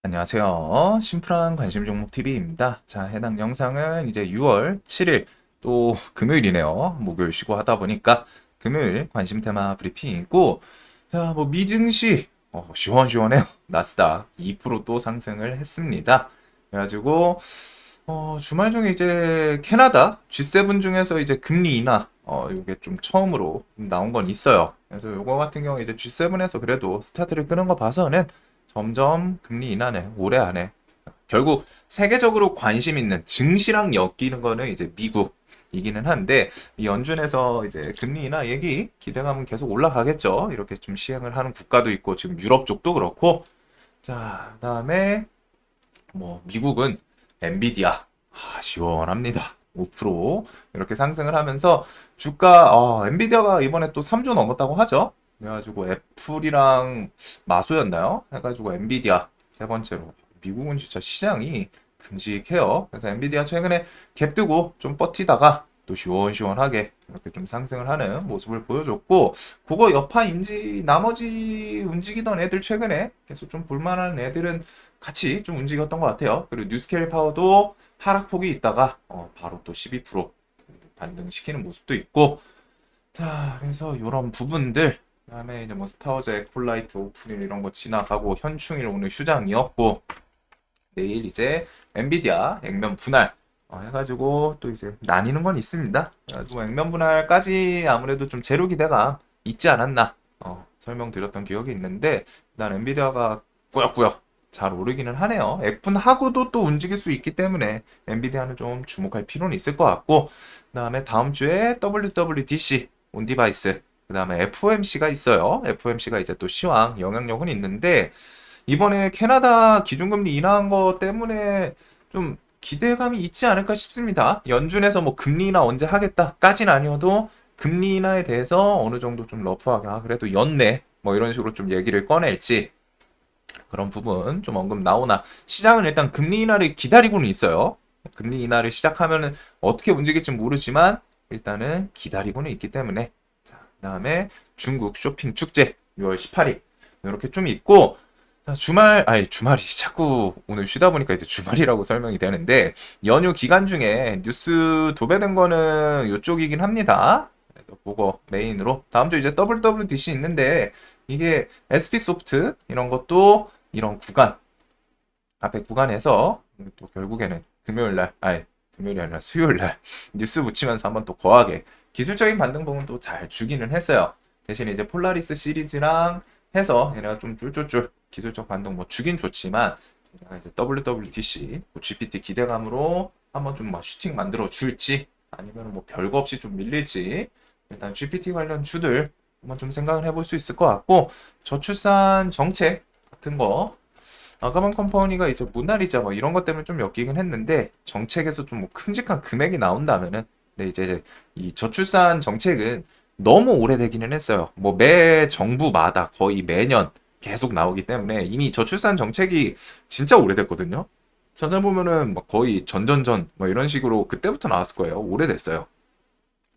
안녕하세요. 심플한 관심 종목 TV입니다. 자, 해당 영상은 이제 6월 7일 또 금요일이네요. 목요일 쉬고 하다 보니까 금요일 관심 테마 브리핑이고, 자, 뭐 미증시 시원시원해요. 나스닥 2%또 상승을 했습니다. 그래가지고 주말 중에 이제 캐나다 G7 중에서 이제 금리 인하 요게 좀 처음으로 나온 건 있어요. 그래서 요거 같은 경우 이제 G7에서 그래도 스타트를 끄는 거 봐서는 점점 금리 인하는 올해 안에 결국 세계적으로 관심 있는 증시랑 엮이는 거는 이제 미국이기는 한데 이 연준에서 이제 금리 인하 얘기 기대감은 계속 올라가겠죠. 이렇게 좀 시행을 하는 국가도 있고 지금 유럽 쪽도 그렇고 자 그다음에 뭐 미국은 엔비디아 시원합니다. 5% 이렇게 상승을 하면서 주가 엔비디아가 이번에 또 3조 넘었다고 하죠. 그래가지고 애플이랑 마소였나요? 해가지고 엔비디아 세 번째로 미국은 진짜 시장이 큼직해요. 그래서 엔비디아 최근에 갭 뜨고 좀 버티다가 또 시원시원하게 이렇게 좀 상승을 하는 모습을 보여줬고 그거 여파인지 나머지 움직이던 애들 최근에 계속 좀 볼만한 애들은 같이 좀 움직였던 것 같아요. 그리고 뉴스케일 파워도 하락폭이 있다가 바로 또 12% 반등시키는 모습도 있고 자 그래서 이런 부분들 그다음에 이제 뭐 스타워즈 에콜라이트 오픈일 이런 거 지나가고 현충일 오늘 휴장이었고 내일 이제 엔비디아 액면 분할 해가지고 또 이제 나뉘는 건 있습니다. 그래가지고 액면 분할까지 아무래도 좀 재료 기대가 있지 않았나 설명드렸던 기억이 있는데 난 엔비디아가 꾸역꾸역 잘 오르기는 하네요. F분하고도 또 움직일 수 있기 때문에 엔비디아는 좀 주목할 필요는 있을 것 같고 그다음에 다음 주에 WWDC 온디바이스 그다음에 FOMC가 있어요. FOMC가 이제 또 시황 영향력은 있는데 이번에 캐나다 기준금리 인하한 거 때문에 좀 기대감이 있지 않을까 싶습니다. 연준에서 뭐 금리 인하 언제 하겠다까진 아니어도 금리 인하에 대해서 어느 정도 좀 러프하게 그래도 연내 뭐 이런 식으로 좀 얘기를 꺼낼지 그런 부분 좀 언급 나오나 시장은 일단 금리 인하를 기다리고는 있어요. 금리 인하를 시작하면은 어떻게 움직일지 모르지만 일단은 기다리고는 있기 때문에 자, 그다음에 중국 쇼핑 축제 6월 18일 이렇게 좀 있고 자, 주말이 자꾸 오늘 쉬다 보니까 이제 주말이라고 설명이 되는데 연휴 기간 중에 뉴스 도배된 거는 이쪽이긴 합니다. 그거 메인으로 다음 주 이제 WWDC 있는데 이게 SP소프트 이런 것도 이런 구간 앞에 구간에서 또 결국에는 금요일이 아니라 수요일날 뉴스 붙이면서 한번 또 거하게 기술적인 반등 부분도 잘 주기는 했어요. 대신에 이제 폴라리스 시리즈랑 해서 얘네가 좀 쫄쫄쫄 기술적 반등 뭐 주긴 좋지만 얘네가 이제 WWDC 뭐 GPT 기대감으로 한번 좀 막 슈팅 만들어 줄지 아니면 뭐 별거 없이 좀 밀릴지 일단 GPT 관련 주들 한번 좀 생각을 해볼 수 있을 것 같고 저출산 정책 같은 거 아가방 컴퍼니가 이제 모나리자 뭐 이런 것 때문에 좀 엮이긴 했는데 정책에서 좀 뭐 큼직한 금액이 나온다면은 근데 이제 이 저출산 정책은 너무 오래되기는 했어요. 뭐 매 정부마다 거의 매년 계속 나오기 때문에 이미 저출산 정책이 진짜 오래됐거든요. 찾아보면은 막 거의 전전전 뭐 이런 식으로 그때부터 나왔을 거예요. 오래됐어요.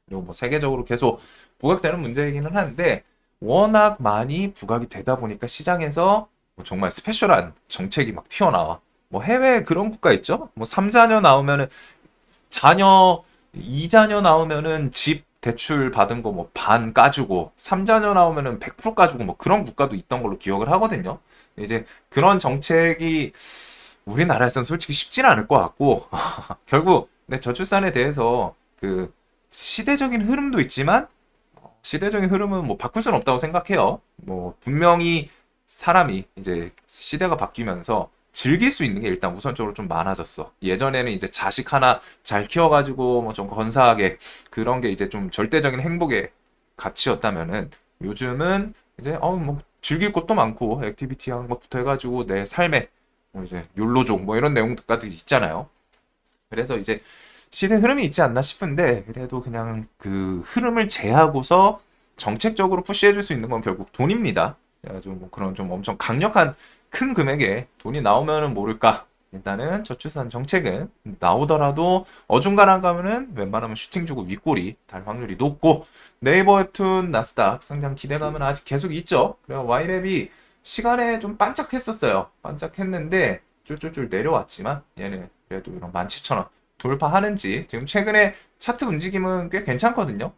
그리고 뭐 세계적으로 계속 부각되는 문제이기는 한데 워낙 많이 부각이 되다 보니까 시장에서 뭐 정말 스페셜한 정책이 막 튀어나와. 뭐 해외 그런 국가 있죠? 뭐 3자녀 나오면은 자녀 2자녀 나오면은 집 대출 받은 거 뭐 반 까주고 3자녀 나오면은 100% 까주고 뭐 그런 국가도 있던 걸로 기억을 하거든요. 이제 그런 정책이 우리나라에서는 솔직히 쉽지는 않을 것 같고 결국 내 저출산에 대해서 그 시대적인 흐름도 있지만 시대적인 흐름은 뭐 바꿀 수는 없다고 생각해요. 뭐 분명히 사람이 이제 시대가 바뀌면서 즐길 수 있는 게 일단 우선적으로 좀 많아졌어. 예전에는 이제 자식 하나 잘 키워가지고 뭐 좀 건사하게 그런 게 이제 좀 절대적인 행복의 가치였다면은 요즘은 이제 뭐 즐길 것도 많고 액티비티 하는 것부터 해가지고 내 삶에 뭐 이제 욜로족 뭐 이런 내용까지 있잖아요. 그래서 이제 시대 흐름이 있지 않나 싶은데 그래도 그냥 그 흐름을 제하고서 정책적으로 푸시해줄 수 있는 건 결국 돈입니다. 그래가지고 뭐 그런 좀 엄청 강력한 큰 금액의 돈이 나오면은 모를까. 일단은 저출산 정책은 나오더라도 어중간한 가면은 웬만하면 슈팅 주고 윗골이 달 확률이 높고 네이버 웹툰 나스닥 상장 기대감은 아직 계속 있죠. 그래서 와이랩이 시간에 좀 반짝했었어요. 반짝했는데 쫄쫄쫄 내려왔지만 얘는 그래도 이런 17,000원 돌파하는지 지금 최근에 차트 움직임은 꽤 괜찮거든요.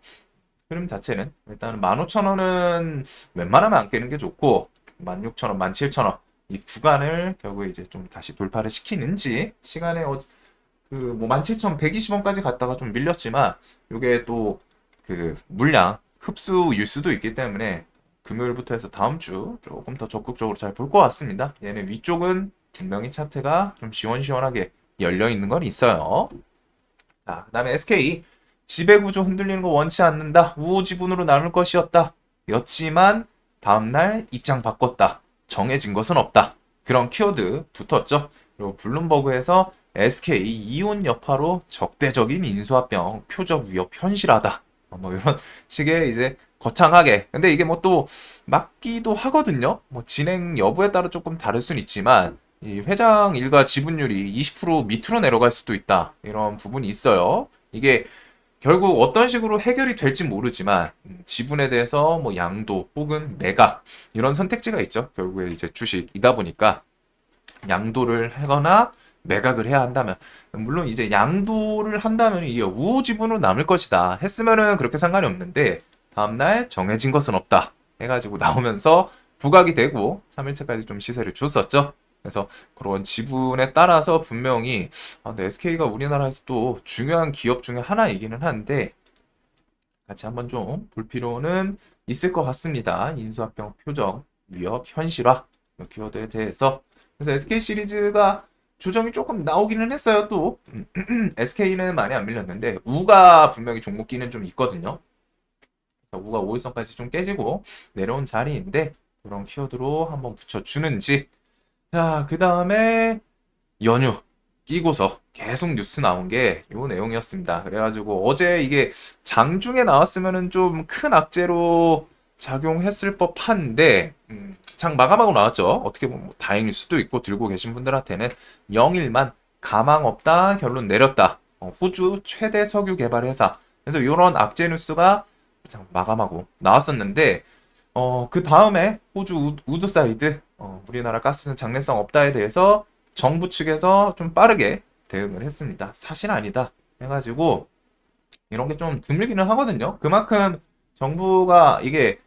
흐름 자체는 일단 15,000원은 웬만하면 안 깨는 게 좋고 16,000원, 17,000원 이 구간을 결국에 이제 좀 다시 돌파를 시키는지 시간에 그뭐 17,120원까지 갔다가 좀 밀렸지만 이게 또 그 물량 흡수일 수도 있기 때문에 금요일부터 해서 다음 주 조금 더 적극적으로 잘 볼 것 같습니다. 얘는 위쪽은 분명히 차트가 좀 시원시원하게 열려 있는 건 있어요. 자, 그다음에 SK 지배구조 흔들리는 거 원치 않는다. 우호지분으로 남을 것이었다. 였지만 다음날 입장 바꿨다. 정해진 것은 없다. 그런 키워드 붙었죠. 그리고 블룸버그에서 SK 이온 여파로 적대적인 인수합병 표적 위협 현실하다. 뭐 이런 식의 이제 거창하게. 근데 이게 뭐 또 맞기도 하거든요. 뭐 진행 여부에 따라 조금 다를 수는 있지만 이 회장 일가 지분율이 20% 밑으로 내려갈 수도 있다. 이런 부분이 있어요. 이게 결국 어떤 식으로 해결이 될지 모르지만 지분에 대해서 뭐 양도 혹은 매각 이런 선택지가 있죠. 결국에 이제 주식이다 보니까 양도를 하거나 매각을 해야 한다면 물론 이제 양도를 한다면 이게 우호 지분으로 남을 것이다 했으면은 그렇게 상관이 없는데 다음날 정해진 것은 없다 해가지고 나오면서 부각이 되고 3일차까지 좀 시세를 줬었죠. 그래서 그런 지분에 따라서 분명히 근데 SK가 우리나라에서 또 중요한 기업 중에 하나이기는 한데 같이 한번 좀 볼 필요는 있을 것 같습니다. 인수합병 표적 위협 현실화 이 키워드에 대해서. 그래서 SK 시리즈가 조정이 조금 나오기는 했어요. 또 SK는 많이 안 밀렸는데 우가 분명히 종목기는 좀 있거든요. 우가 5일선까지 좀 깨지고 내려온 자리인데 그런 키워드로 한번 붙여주는지. 자, 그 다음에 연휴 끼고서 계속 뉴스 나온 게 요 내용이었습니다. 그래가지고 어제 이게 장중에 나왔으면은 좀 큰 악재로 작용했을 법한데 장 마감하고 나왔죠. 어떻게 보면 뭐 다행일 수도 있고 들고 계신 분들한테는 0일만 가망 없다 결론 내렸다. 호주 최대 석유 개발 회사. 그래서 이런 악재 뉴스가 장 마감하고 나왔었는데 그 다음에 호주 우드사이드 우리나라 가스는 장래성 없다에 대해서 정부 측에서 좀 빠르게 대응을 했습니다. 사실 아니다 해가지고 이런 게 좀 드물기는 하거든요. 그만큼 정부가 이게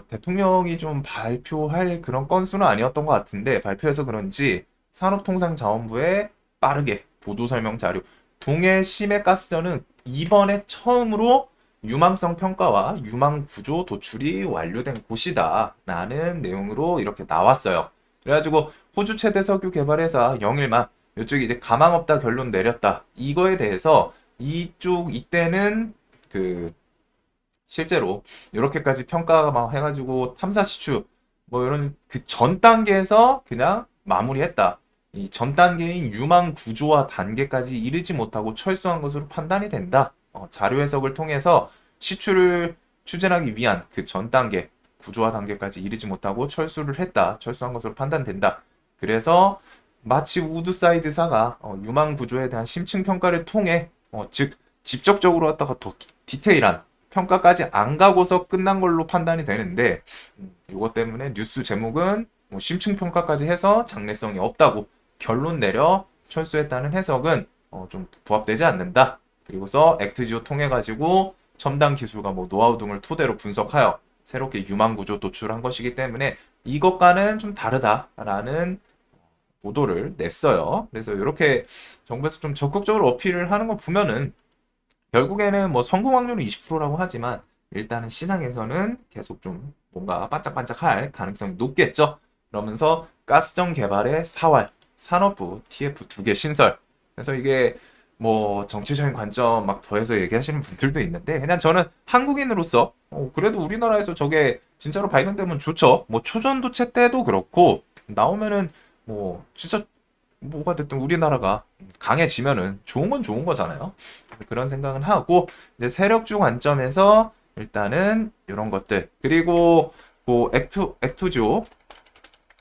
대통령이 좀 발표할 그런 건수는 아니었던 것 같은데 발표해서 그런지 산업통상자원부에 빠르게 보도 설명 자료 동해 심해가스전은 이번에 처음으로 유망성 평가와 유망 구조 도출이 완료된 곳이다 라는 내용으로 이렇게 나왔어요. 그래가지고 호주 최대 석유 개발회사 영일만 이쪽이 이제 가망 없다 결론 내렸다. 이거에 대해서 이때는 그 실제로 이렇게까지 평가가 막 해가지고 탐사 시추 뭐 이런 그 전 단계에서 그냥 마무리했다. 이 전 단계인 유망 구조화 단계까지 이르지 못하고 철수한 것으로 판단이 된다. 자료 해석을 통해서 시추를 추진하기 위한 그 전 단계 구조화 단계까지 이르지 못하고 철수를 했다. 철수한 것으로 판단된다. 그래서 마치 우드사이드사가 유망 구조에 대한 심층 평가를 통해 즉 직접적으로 갖다가 더 디테일한 평가까지 안 가고서 끝난 걸로 판단이 되는데 이것 때문에 뉴스 제목은 뭐 심층 평가까지 해서 장래성이 없다고 결론 내려 철수했다는 해석은 좀 부합되지 않는다. 그리고서 액트지오 통해 가지고 첨단 기술과 뭐 노하우 등을 토대로 분석하여 새롭게 유망 구조 도출한 것이기 때문에 이것과는 좀 다르다라는 보도를 냈어요. 그래서 이렇게 정부에서 좀 적극적으로 어필을 하는 거 보면은 결국에는 뭐 성공 확률은 20%라고 하지만 일단은 시장에서는 계속 좀 뭔가 반짝반짝할 가능성이 높겠죠. 그러면서 가스정 개발의 사활, 산업부, TF 2개 신설. 그래서 이게 뭐 정치적인 관점 막 더해서 얘기하시는 분들도 있는데 그냥 저는 한국인으로서 그래도 우리나라에서 저게 진짜로 발견되면 좋죠. 뭐 초전도체 때도 그렇고 나오면은 뭐 진짜 뭐가 됐든 우리나라가 강해지면은 좋은 건 좋은 거잖아요. 그런 생각은 하고 이제 세력주 관점에서 일단은 이런 것들 그리고 뭐 액투조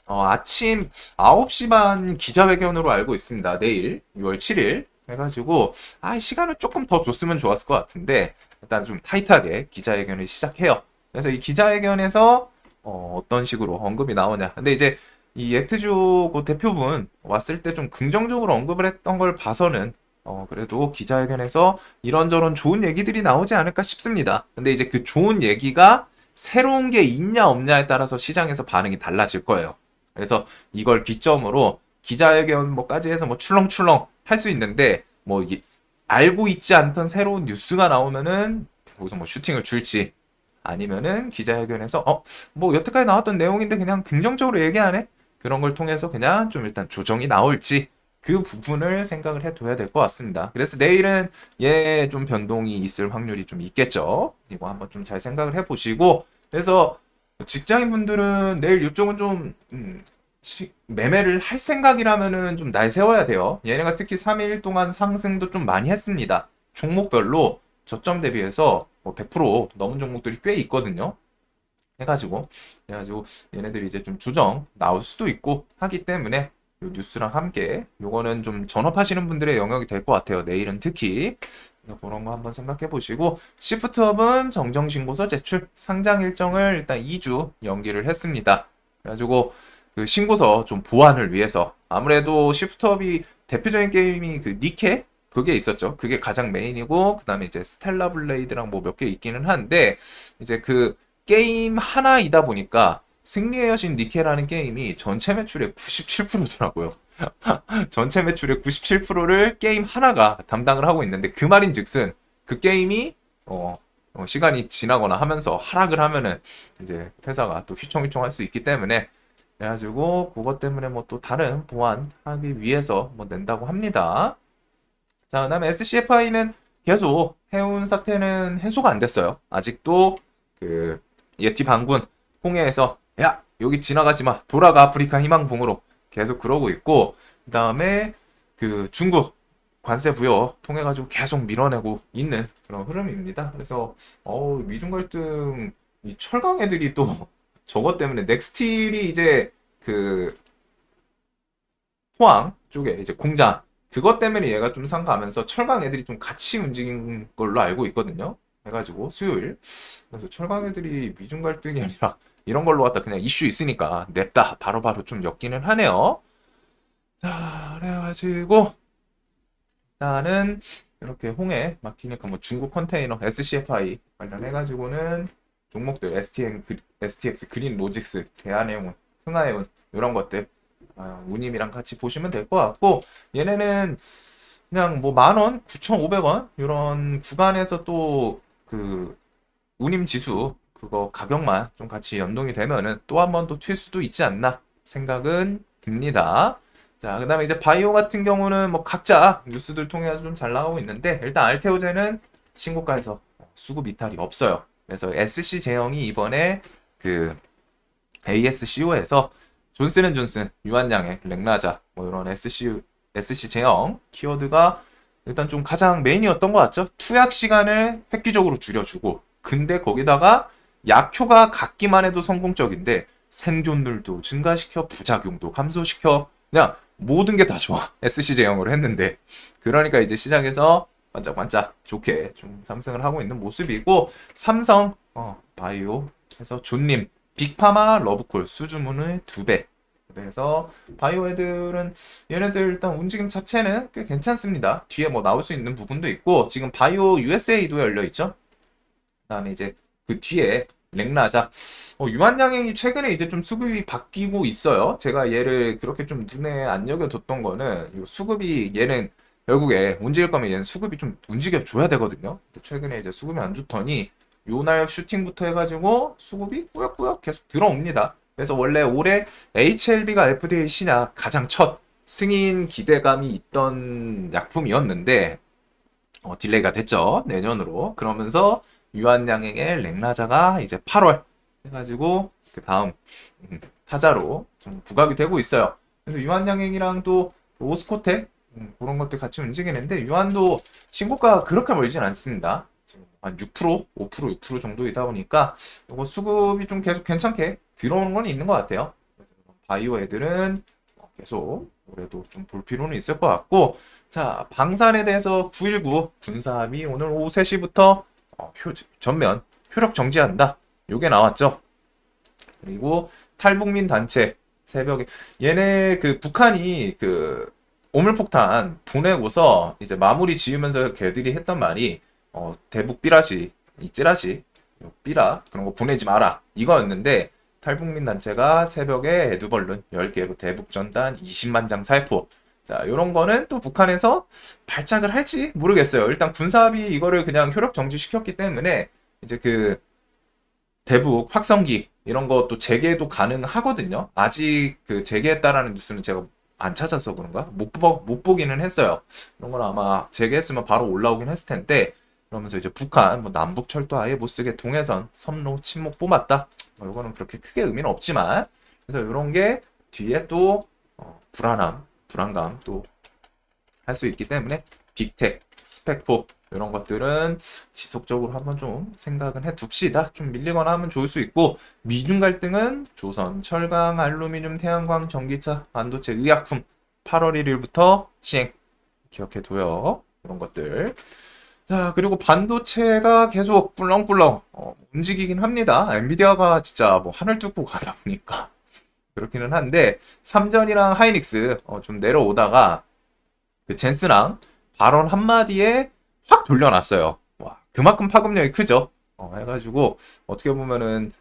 아침 9시 반 기자회견으로 알고 있습니다. 내일 6월 7일 해가지고 시간을 조금 더 줬으면 좋았을 것 같은데 일단 좀 타이트하게 기자회견을 시작해요. 그래서 이 기자회견에서 어떤 식으로 언급이 나오냐. 근데 이제 이 액트조 그 대표분 왔을 때 좀 긍정적으로 언급을 했던 걸 봐서는 그래도 기자회견에서 이런저런 좋은 얘기들이 나오지 않을까 싶습니다. 근데 이제 그 좋은 얘기가 새로운 게 있냐 없냐에 따라서 시장에서 반응이 달라질 거예요. 그래서 이걸 기점으로 기자회견 뭐까지 해서 뭐 출렁출렁 할 수 있는데 뭐 이게 알고 있지 않던 새로운 뉴스가 나오면은 거기서 뭐 슈팅을 줄지 아니면은 기자회견에서 뭐 여태까지 나왔던 내용인데 그냥 긍정적으로 얘기하네? 그런 걸 통해서 그냥 좀 일단 조정이 나올지 그 부분을 생각을 해둬야 될 것 같습니다. 그래서 내일은 얘 좀 변동이 있을 확률이 좀 있겠죠. 이거 한번 좀 잘 생각을 해보시고 그래서 직장인 분들은 내일 이쪽은 좀 매매를 할 생각이라면은 좀 날 세워야 돼요. 얘네가 특히 3일 동안 상승도 좀 많이 했습니다. 종목별로 저점 대비해서 뭐 100% 넘은 종목들이 꽤 있거든요. 해가지고 얘네들이 이제 좀 조정 나올 수도 있고 하기 때문에 요 뉴스랑 함께 요거는 좀 전업하시는 분들의 영역이 될 것 같아요. 내일은 특히 그래서 그런 거 한번 생각해 보시고 시프트업은 정정신고서 제출 상장 일정을 일단 2주 연기를 했습니다. 그래가지고 그 신고서 좀 보완을 위해서 아무래도 시프트업이 대표적인 게임이 그 니케 그게 있었죠. 그게 가장 메인이고 그다음에 이제 스텔라 블레이드랑 뭐 몇 개 있기는 한데 이제 그 게임 하나이다 보니까 승리의 여신 니케라는 게임이 전체 매출의 97%더라고요. 전체 매출의 97%를 게임 하나가 담당을 하고 있는데 그 말인즉슨 그 게임이 시간이 지나거나 하면서 하락을 하면은 이제 회사가 또 휘청휘청 할 수 있기 때문에 그래가지고 그것 때문에 뭐 또 다른 보완하기 위해서 뭐 낸다고 합니다. 자, 그다음에 SCFI는 계속 해운 사태는 해소가 안 됐어요. 아직도 그 예티 반군 홍해에서 야 여기 지나가지 마 돌아가 아프리카 희망봉으로 계속 그러고 있고 그다음에 그 중국 관세 부여 통해 가지고 계속 밀어내고 있는 그런 흐름입니다. 그래서 미중 갈등 이 철강 애들이 또 저것 때문에 넥스틸이 이제 그 포항 쪽에 이제 공장 그것 때문에 얘가 좀 상가하면서 철강 애들이 좀 같이 움직인 걸로 알고 있거든요. 해가지고 수요일 그래서 철강 애들이 미중 갈등이 아니라 이런 걸로 갖다 그냥 이슈 있으니까 냅다 바로바로 좀 엮기는 하네요. 자 그래가지고 일단은 이렇게 홍해 막히니까 뭐 중국 컨테이너 SCFI 관련해가지고는 종목들 STX 그린 로직스 대한해운 흥하해운 이런 것들 우님이랑 같이 보시면 될 것 같고 얘네는 그냥 뭐 10,000원, 9,500원 이런 구간에서 또 그 우님 지수 그거 가격만 좀 같이 연동이 되면은 또 한 번 또 튈 수도 있지 않나 생각은 듭니다. 자, 그다음에 이제 바이오 같은 경우는 뭐 각자 뉴스들 통해서 좀 잘 나오고 있는데 일단 알테오제는 신고가에서 수급 이탈이 없어요. 그래서 SC 제형이 이번에 그 ASCO에서 존슨앤존슨, 유한양행, 렉나자 뭐 이런 SC 제형 키워드가 일단 좀 가장 메인이었던 것 같죠. 투약 시간을 획기적으로 줄여주고 근데 거기다가 약효가 같기만 해도 성공적인데 생존율도 증가시켜 부작용도 감소시켜 그냥 모든 게 다 좋아. SC 제형으로 했는데 그러니까 이제 시장에서 반짝반짝 좋게 좀 상승을 하고 있는 모습이고 삼성 바이오 해서 존님 빅파마 러브콜 수주문을 2배 그래서 바이오 애들은 얘네들 일단 움직임 자체는 꽤 괜찮습니다. 뒤에 뭐 나올 수 있는 부분도 있고 지금 바이오 USA도 열려있죠. 그 다음에 이제 그 뒤에 렉나자 유한양행이 최근에 이제 좀 수급이 바뀌고 있어요. 제가 얘를 그렇게 좀 눈에 안 여겨뒀던 거는 이 수급이 얘는 결국에 움직일 거면 얘는 수급이 좀 움직여 줘야 되거든요. 최근에 이제 수급이 안 좋더니 요날 슈팅부터 해가지고 수급이 꾸역꾸역 계속 들어옵니다. 그래서 원래 올해 HLB가 FDA 신약 가장 첫 승인 기대감이 있던 약품이었는데 딜레이가 됐죠. 내년으로. 그러면서 유한양행의 렉나자가 이제 8월 해가지고 그 다음 타자로 좀 부각이 되고 있어요. 그래서 유한양행이랑 또 오스코텍 그런 것들 같이 움직이는데 유한도 신고가가 그렇게 멀진 않습니다. 지금 한 6%, 5%, 6% 정도이다 보니까 이거 수급이 좀 계속 괜찮게 들어오는 건 있는 것 같아요. 바이오 애들은 계속 올해도 좀 볼 필요는 있을 것 같고 자 방산에 대해서 919 군사합의 오늘 오후 3시부터 전면 효력 정지한다. 요게 나왔죠. 그리고 탈북민 단체 새벽에 얘네 그 북한이 그 오물폭탄 보내고서 이제 마무리 지으면서 걔들이 했던 말이 대북 삐라시 이 찌라시 삐라 그런 거 보내지 마라 이거였는데 탈북민 단체가 새벽에 에드벌룬 10개로 대북 전단 20만 장 살포. 자, 요런 거는 또 북한에서 발작을 할지 모르겠어요. 일단 군사합의 이거를 그냥 효력 정지시켰기 때문에 이제 그 대북 확성기 이런 것도 재개도 가능하거든요. 아직 그 재개했다라는 뉴스는 제가 안 찾아서 그런가? 못 보기는 했어요. 이런 건 아마 재개했으면 바로 올라오긴 했을 텐데 그러면서 이제 북한 뭐 남북 철도 아예 못 쓰게 동해선 섬로 침묵 뽑았다. 뭐 이거는 그렇게 크게 의미는 없지만 그래서 이런 게 뒤에 또 불안감 또 할 수 있기 때문에 빅텍, 스펙포 이런 것들은 지속적으로 한번 좀 생각은 해 둡시다. 좀 밀리거나 하면 좋을 수 있고 미중 갈등은 조선, 철강, 알루미늄, 태양광, 전기차, 반도체, 의약품 8월 1일부터 시행 기억해 둬요. 이런 것들. 자, 그리고 반도체가 계속 꿀렁꿀렁 움직이긴 합니다. 엔비디아가 진짜 뭐 하늘 뚫고 가다 보니까 그렇기는 한데 삼전이랑 하이닉스 좀 내려오다가 그 젠스랑 발언 한마디에 확 돌려놨어요. 와, 그만큼 파급력이 크죠. 해가지고 어떻게 보면은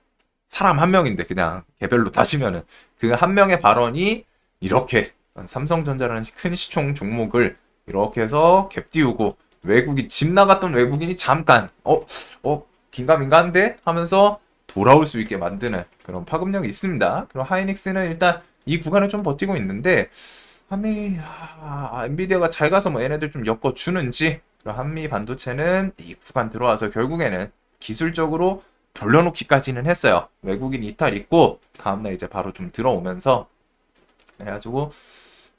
사람 한 명인데 그냥 개별로 따지면은 그 한 명의 발언이 이렇게 삼성전자라는 큰 시총 종목을 이렇게 해서 갭 띄우고 외국인 집 나갔던 외국인이 잠깐 긴가민가한데 하면서 돌아올 수 있게 만드는 그런 파급력이 있습니다. 그리고 하이닉스는 일단 이 구간을 좀 버티고 있는데 엔비디아가 잘 가서 뭐 얘네들 좀 엮어주는지 그리고 한미 반도체는 이 구간 들어와서 결국에는 기술적으로 돌려놓기까지는 했어요. 외국인 이탈 있고 다음날 이제 바로 좀 들어오면서 그래가지고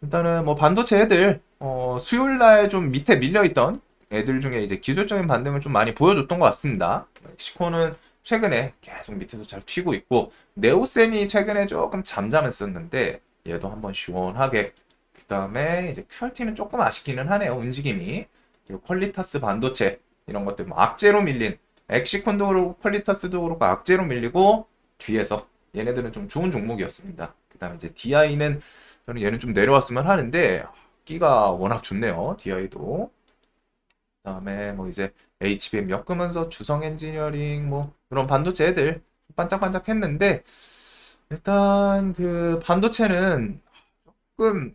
일단은 뭐 반도체 애들 수요일날 좀 밑에 밀려있던 애들 중에 이제 기술적인 반등을 좀 많이 보여줬던 것 같습니다. 멕시코는 최근에 계속 밑에서 잘 튀고 있고 네오셈이 최근에 조금 잠잠했었는데 얘도 한번 시원하게 그 다음에 이제 QRT는 조금 아쉽기는 하네요. 움직임이. 그리고 퀄리타스 반도체 이런 것들 뭐 악재로 밀린 엑시콘도 그렇고 퀄리타스도 그렇고 악재로 밀리고 뒤에서 얘네들은 좀 좋은 종목이었습니다. 그 다음에 이제 DI는 저는 얘는 좀 내려왔으면 하는데 끼가 워낙 좋네요. DI도. 그 다음에 뭐 이제 HBM 엮으면서 주성 엔지니어링 뭐 그런 반도체 애들 반짝반짝 했는데 일단 그 반도체는 조금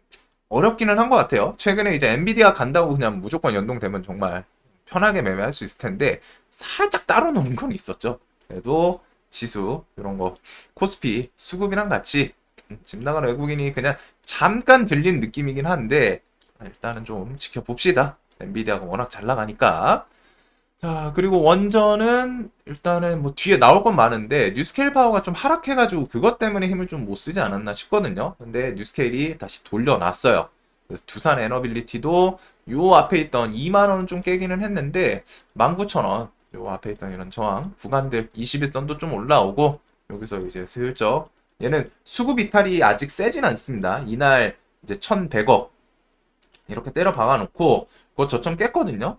어렵기는 한 것 같아요. 최근에 이제 엔비디아 간다고 그냥 무조건 연동되면 정말 편하게 매매할 수 있을 텐데 살짝 따로 노는 건 있었죠. 그래도 지수 이런 거 코스피 수급이랑 같이 집 나간 외국인이 그냥 잠깐 들린 느낌이긴 한데 일단은 좀 지켜봅시다. 엔비디아가 워낙 잘 나가니까. 자, 그리고 원전은 일단은 뭐 뒤에 나올 건 많은데 뉴스케일 파워가 좀 하락해가지고 그것 때문에 힘을 좀 못 쓰지 않았나 싶거든요. 근데 뉴스케일이 다시 돌려놨어요. 그래서 두산 에너빌리티도 요 앞에 있던 2만 원은 좀 깨기는 했는데 19,000원 요 앞에 있던 이런 저항 구간들 21선도 좀 올라오고 여기서 이제 슬쩍 얘는 수급 이탈이 아직 세진 않습니다. 이날 이제 1,100억 이렇게 때려 박아놓고 그거 저점 깼거든요.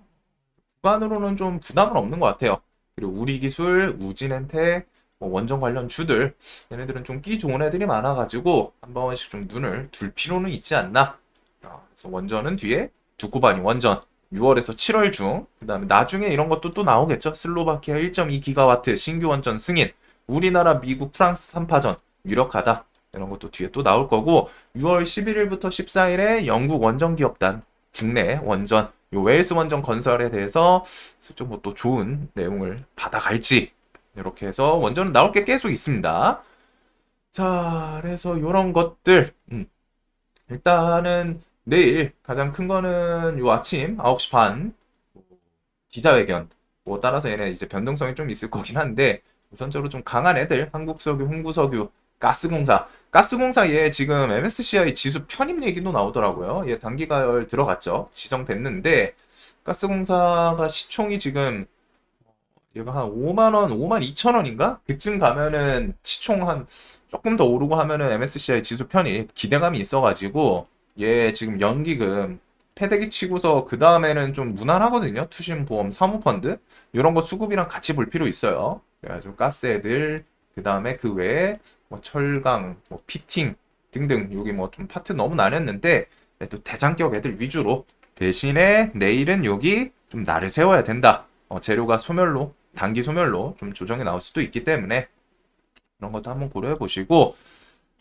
구간으로는 좀 부담은 없는 것 같아요. 그리고 우리기술, 우진엔텍, 뭐 원전 관련 주들 얘네들은 좀 끼 좋은 애들이 많아가지고 한 번씩 좀 눈을 둘 필요는 있지 않나. 그래서 원전은 뒤에 두코바니 원전 6월에서 7월 중, 그 다음에 나중에 이런 것도 또 나오겠죠. 슬로바키아 1.2기가와트 신규 원전 승인, 우리나라, 미국, 프랑스 3파전 유력하다. 이런 것도 뒤에 또 나올 거고 6월 11일부터 14일에 영국 원전 기업단 국내 원전 요 웨일스 원전 건설에 대해서 좀 뭐 또 좋은 내용을 받아갈지 이렇게 해서 원전은 나올 게 계속 있습니다. 자, 그래서 이런 것들 일단은 내일 가장 큰 거는 요 아침 9시 반 기자회견 뭐 따라서 얘네 이제 변동성이 좀 있을 거긴 한데 우선적으로 좀 강한 애들 한국석유, 홍구석유, 가스공사 얘 지금 MSCI 지수 편입 얘기도 나오더라고요. 얘 단기가열 들어갔죠. 지정됐는데 가스공사가 시총이 지금 얘가 한 5만 원, 5만 2천 원인가? 그쯤 가면은 시총 한 조금 더 오르고 하면은 MSCI 지수 편입 기대감이 있어가지고 얘 지금 연기금 패대기 치고서 그 다음에는 좀 무난하거든요. 투신보험, 사모펀드 이런 거 수급이랑 같이 볼 필요 있어요. 그래가지고 가스 애들 그 다음에 그 외에 뭐 철강, 뭐 피팅 등등 여기 뭐 좀 파트 너무 나뉘었는데 또 대장격 애들 위주로 대신에 내일은 여기 좀 날을 세워야 된다. 재료가 소멸로 단기 소멸로 좀 조정이 나올 수도 있기 때문에 그런 것도 한번 고려해 보시고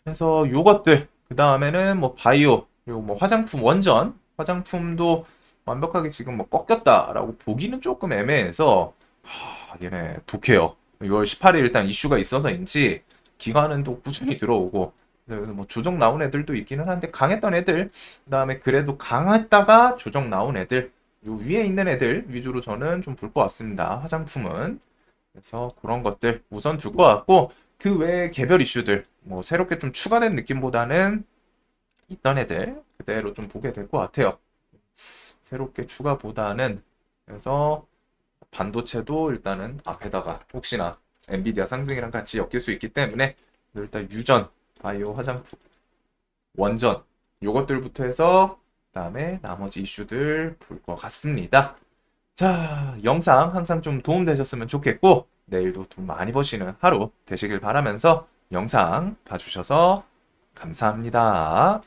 그래서 요것들 그 다음에는 뭐 바이오 그리고 뭐 화장품 원전 화장품도 완벽하게 지금 뭐 꺾였다라고 보기는 조금 애매해서 얘네 독해요. 6월 18일 일단 이슈가 있어서인지 기관은 또 꾸준히 들어오고 그래서 뭐 조정 나온 애들도 있기는 한데 강했던 애들 그다음에 그래도 강했다가 조정 나온 애들 요 위에 있는 애들 위주로 저는 좀 볼 것 같습니다. 화장품은 그래서 그런 것들 우선 둘 것 같고 그 외에 개별 이슈들 뭐 새롭게 좀 추가된 느낌보다는 있던 애들 그대로 좀 보게 될 것 같아요. 새롭게 추가보다는 그래서 반도체도 일단은 앞에다가 혹시나 엔비디아 상승이랑 같이 엮일 수 있기 때문에 일단 유전, 바이오, 화장품, 원전 요것들부터 해서 그다음에 나머지 이슈들 볼 것 같습니다. 자, 영상 항상 좀 도움되셨으면 좋겠고 내일도 돈 많이 버시는 하루 되시길 바라면서 영상 봐주셔서 감사합니다.